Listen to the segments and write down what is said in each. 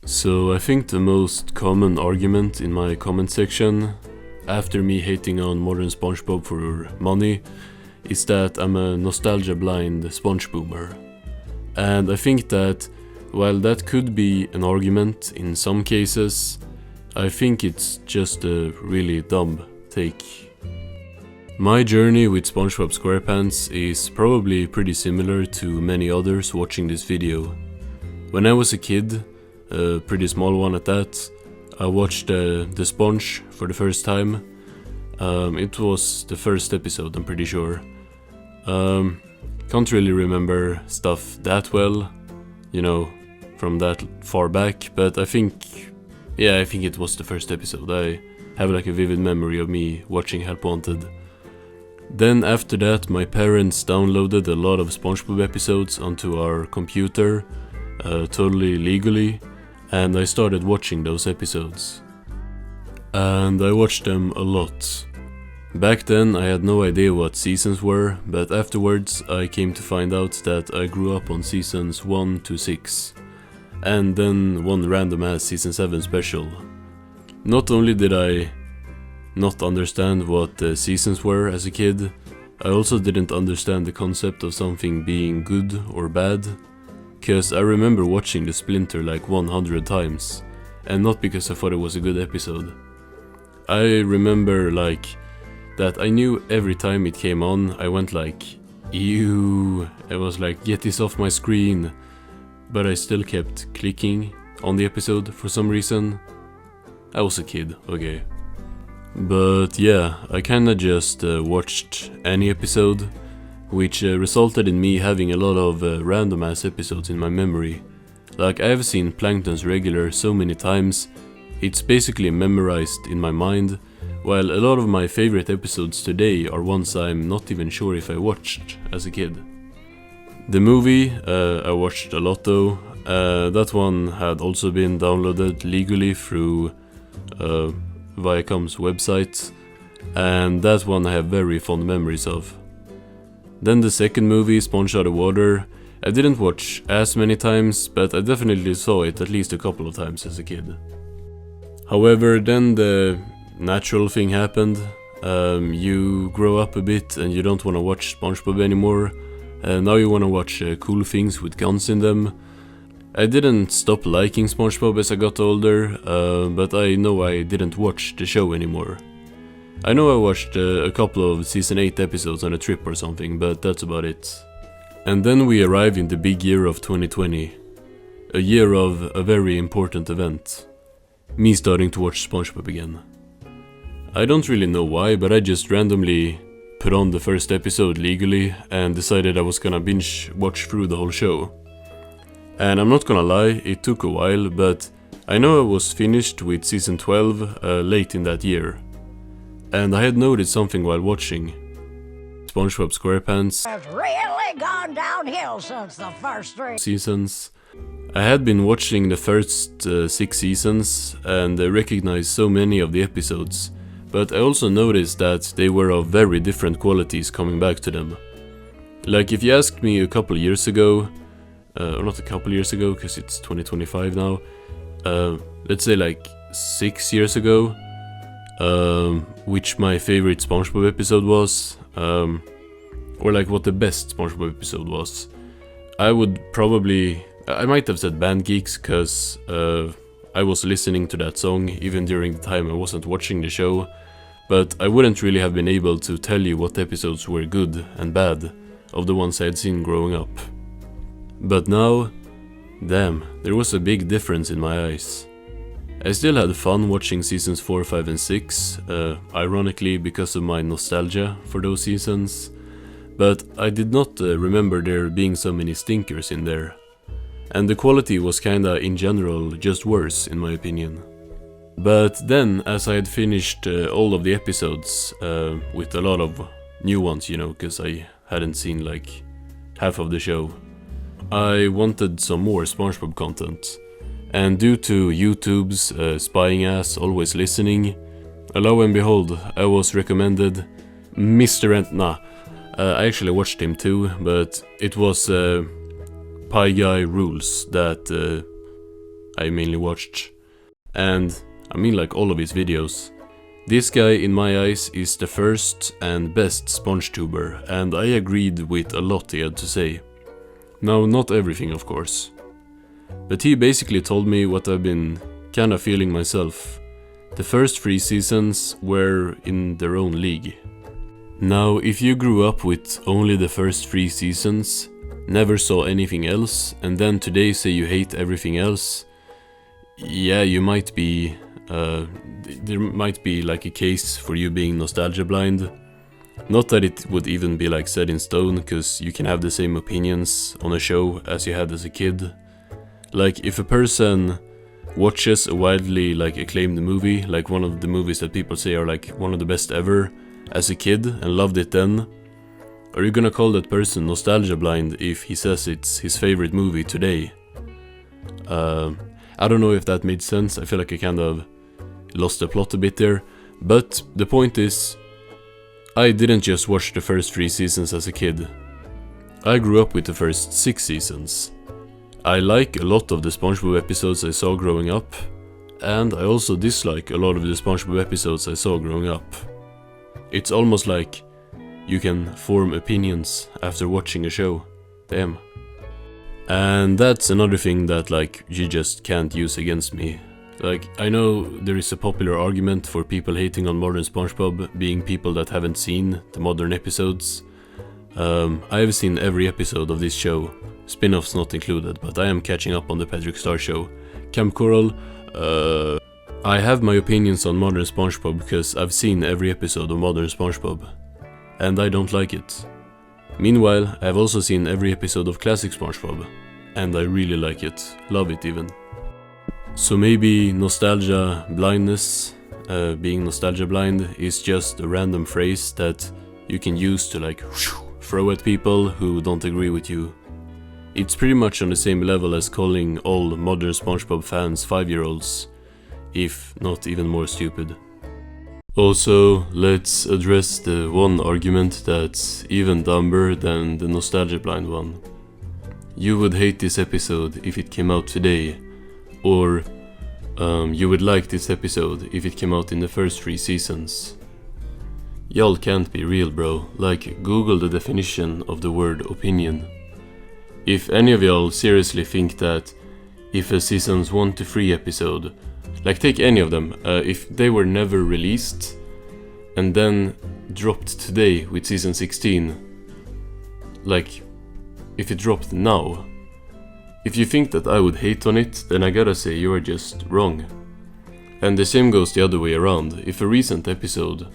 So I think the most common argument in my comment section, after me hating on modern Spongebob for money, is that I'm a nostalgia blind sponge boomer. And I think that while that could be an argument in some cases, I think it's just a really dumb take. My journey with SpongeBob SquarePants is probably pretty similar to many others watching this video. When I was a kid, a pretty small one at that, I watched The Sponge for the first time. It was the first episode, I'm pretty sure. Can't really remember stuff that well, you know, from that far back, but I think it was the first episode. I have like a vivid memory of me watching Help Wanted. Then after that, my parents downloaded a lot of SpongeBob episodes onto our computer, totally legally, and I started watching those episodes. And I watched them a lot. Back then I had no idea what seasons were, but afterwards I came to find out that I grew up on seasons 1 to 6, and then one random ass season 7 special. Not only did I not understand what the seasons were as a kid, I also didn't understand the concept of something being good or bad, cause I remember watching The Splinter like 100 times, and not because I thought it was a good episode. I remember like that I knew every time it came on I went like, ew, I was like, get this off my screen, but I still kept clicking on the episode for some reason. I was a kid, okay. But yeah, I kinda just watched any episode, which resulted in me having a lot of random ass episodes in my memory. Like I have seen Plankton's Regular so many times, it's basically memorized in my mind, while a lot of my favorite episodes today are ones I'm not even sure if I watched as a kid. The movie I watched a lot though. That one had also been downloaded legally through Viacom's website, and that one I have very fond memories of. Then the second movie, Sponge Out of Water, I didn't watch as many times, but I definitely saw it at least a couple of times as a kid. However, then the natural thing happened. You grow up a bit and you don't want to watch SpongeBob anymore. Now you want to watch cool things with guns in them. I didn't stop liking SpongeBob as I got older, but I know I didn't watch the show anymore. I know I watched a couple of season 8 episodes on a trip or something, but that's about it. And then we arrive in the big year of 2020. A year of a very important event. Me starting to watch SpongeBob again. I don't really know why, but I just randomly put on the first episode legally and decided I was gonna binge watch through the whole show. And I'm not gonna lie, it took a while, but I know I was finished with season 12 late in that year. And I had noticed something while watching. SpongeBob SquarePants has really gone downhill since the first 3 seasons. I had been watching the first 6 seasons and recognized so many of the episodes, but I also noticed that they were of very different qualities coming back to them. Like if you asked me a couple years ago, or not a couple years ago because it's 2025 now, let's say like 6 years ago, which my favorite SpongeBob episode was, or like what the best SpongeBob episode was, I might have said Band Geeks because I was listening to that song even during the time I wasn't watching the show, but I wouldn't really have been able to tell you what episodes were good and bad of the ones I had seen growing up. But now, damn, there was a big difference in my eyes. I still had fun watching seasons 4, 5 and 6, ironically because of my nostalgia for those seasons, but I did not remember there being so many stinkers in there. And the quality was kinda in general just worse in my opinion. But then, as I had finished all of the episodes, with a lot of new ones, you know, cause I hadn't seen like half of the show, I wanted some more SpongeBob content. And due to YouTube's spying ass always listening, lo and behold, I was recommended I actually watched him too, but it was Pie Guy Rules that I mainly watched. And I mean like all of his videos. This guy in my eyes is the first and best SpongeTuber, and I agreed with a lot he had to say. Now, not everything of course. But he basically told me what I've been kinda feeling myself. The first 3 seasons were in their own league. Now, if you grew up with only the first 3 seasons, never saw anything else, and then today say you hate everything else, yeah, you might be... there might be like a case for you being nostalgia blind. Not that it would even be like set in stone, cause you can have the same opinions on a show as you had as a kid. Like if a person watches a widely like acclaimed movie, like one of the movies that people say are like one of the best ever as a kid and loved it then, are you gonna call that person nostalgia blind if he says it's his favorite movie today? I don't know if that made sense. I feel like I kind of lost the plot a bit there, but the point is, I didn't just watch the first 3 seasons as a kid. I grew up with the first 6 seasons. I like a lot of the SpongeBob episodes I saw growing up, and I also dislike a lot of the SpongeBob episodes I saw growing up. It's almost like you can form opinions after watching a show. Damn. And that's another thing that like you just can't use against me. Like, I know there is a popular argument for people hating on modern SpongeBob being people that haven't seen the modern episodes. I have seen every episode of this show, spin-offs not included, but I am catching up on the Patrick Star show. Camp Coral, I have my opinions on modern SpongeBob because I've seen every episode of modern SpongeBob, and I don't like it. Meanwhile, I've also seen every episode of classic SpongeBob, and I really like it, love it even. So maybe nostalgia blindness, being nostalgia blind, is just a random phrase that you can use to like throw at people who don't agree with you. It's pretty much on the same level as calling all modern SpongeBob fans 5-year-olds, if not even more stupid. Also, let's address the one argument that's even dumber than the nostalgia blind one. You would hate this episode if it came out today, or you would like this episode if it came out in the first 3 seasons. Y'all can't be real, bro. Like, Google the definition of the word opinion. If any of y'all seriously think that if a seasons 1 to 3 episode, like take any of them, if they were never released and then dropped today with season 16, like if it dropped now, if you think that I would hate on it, then I gotta say you are just wrong. And the same goes the other way around. If a recent episode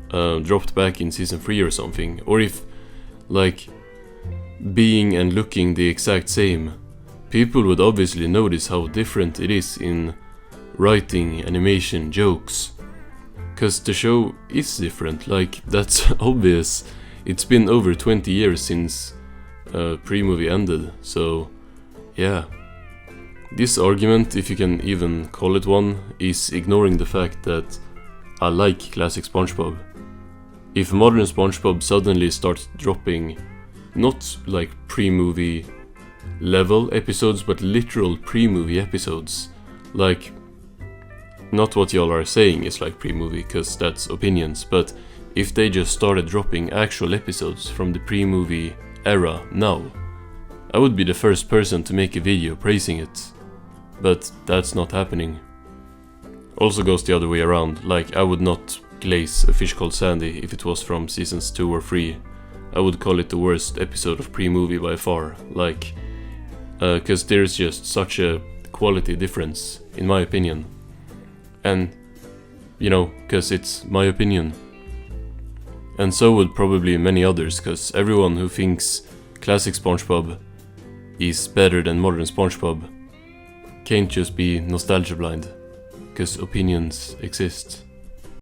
dropped back in season 3 or something, or if like being and looking the exact same, people would obviously notice how different it is in writing, animation, jokes. Cause the show is different, like that's obvious. It's been over 20 years since pre-movie ended, so yeah. This argument, if you can even call it one, is ignoring the fact that I like classic SpongeBob. If modern SpongeBob suddenly starts dropping not like pre-movie level episodes, but literal pre-movie episodes, like not what y'all are saying is like pre-movie, cause that's opinions, but if they just started dropping actual episodes from the pre-movie era now, I would be the first person to make a video praising it. But that's not happening. Also goes the other way around, like I would not glaze a fish called Sandy if it was from seasons 2 or 3. I would call it the worst episode of pre-movie by far, like, cause there's just such a quality difference, in my opinion. And, you know, cause it's my opinion. And so would probably many others, cause everyone who thinks classic SpongeBob is better than modern SpongeBob can't just be nostalgia blind, cause opinions exist.